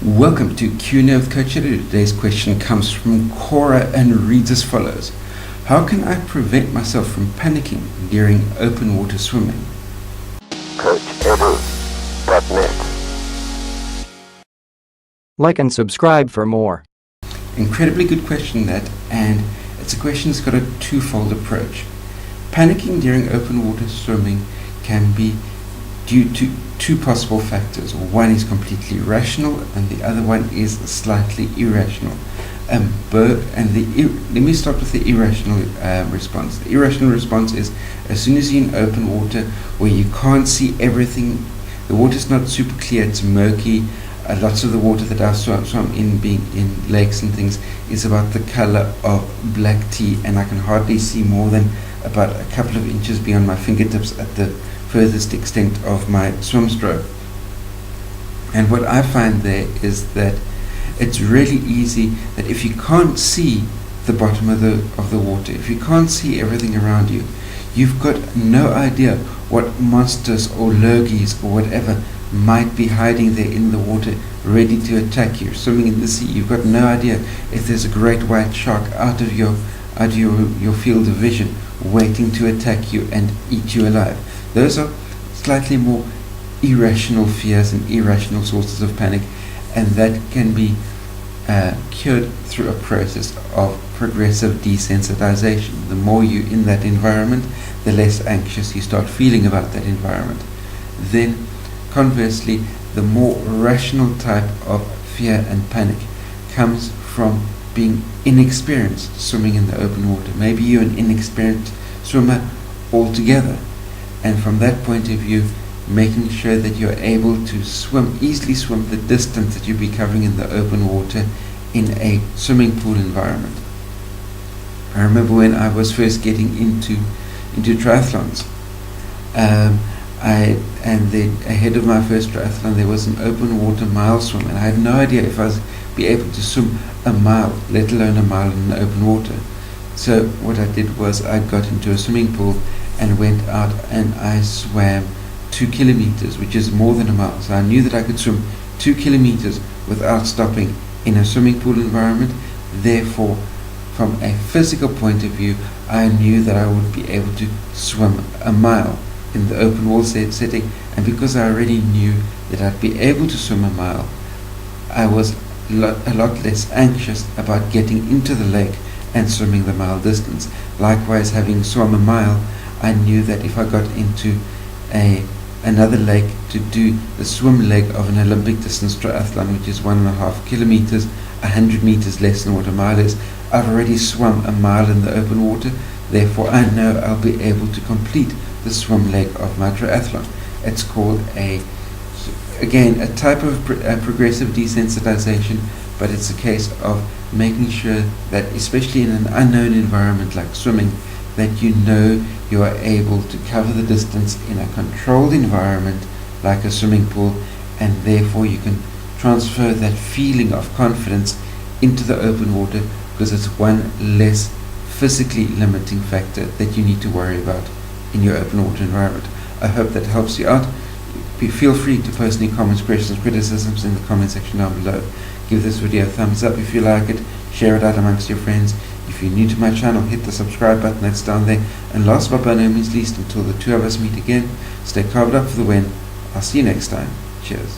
Welcome to Q&A with Coach Edu. Today's question comes from Cora and reads as follows. How can I prevent myself from panicking during open water swimming? CoachEdu.net. Like and subscribe for more. Incredibly good question that, and it's a question that's got a twofold approach. Panicking during open water swimming can be due to two possible factors. One is completely rational and the other one is slightly irrational. Let me start with the irrational response. The irrational response is as soon as you're in open water where you can't see everything, the water's not super clear, it's murky. Lots of the water that I've swum in, being in lakes and things, is about the color of black tea, and I can hardly see more than about a couple of inches beyond my fingertips at the furthest extent of my swim stroke. And what I find there is that it's really easy that if you can't see the bottom of the water, if you can't see everything around you, you've got no idea what monsters or lurgies or whatever might be hiding there in the water ready to attack you. Swimming in the sea, you've got no idea if there's a great white shark out of your field of vision waiting to attack you and eat you alive. Those are slightly more irrational fears and irrational sources of panic, and that can be cured through a process of progressive desensitization. The more you're in that environment, the less anxious you start feeling about that environment. Then conversely, the more rational type of fear and panic comes from being inexperienced swimming in the open water. Maybe you're an inexperienced swimmer altogether, and from that point of view, making sure that you're able to easily swim the distance that you'll be covering in the open water in a swimming pool environment. I remember when I was first getting into triathlons, ahead of my first triathlon there was an open water mile swim, and I had no idea if I was be able to swim a mile, let alone a mile in the open water. So what I did was I got into a swimming pool and went out and I swam 2 kilometers, which is more than a mile. So I knew that I could swim 2 kilometers without stopping in a swimming pool environment. Therefore, from a physical point of view, I knew that I would be able to swim a mile in the open water setting, and because I already knew that I'd be able to swim a mile, I was a lot less anxious about getting into the lake and swimming the mile distance. Likewise, having swum a mile, I knew that if I got into another lake to do the swim leg of an Olympic distance triathlon, which is 1.5 kilometers, 100 meters less than what a mile is, I've already swum a mile in the open water. Therefore, I know I'll be able to complete the swim leg of my triathlon. It's called a type of progressive desensitization, but it's a case of making sure that, especially in an unknown environment like swimming, that you know you are able to cover the distance in a controlled environment like a swimming pool, and therefore you can transfer that feeling of confidence into the open water, because it's one less physically limiting factor that you need to worry about in your open water environment. I hope that helps you out. Feel free to post any comments, questions, criticisms in the comment section down below. Give this video a thumbs up if you like it, share it out amongst your friends. If you're new to my channel, hit the subscribe button that's down there. And last but by no means least, until the two of us meet again, stay carved up for the win. I'll see you next time. Cheers.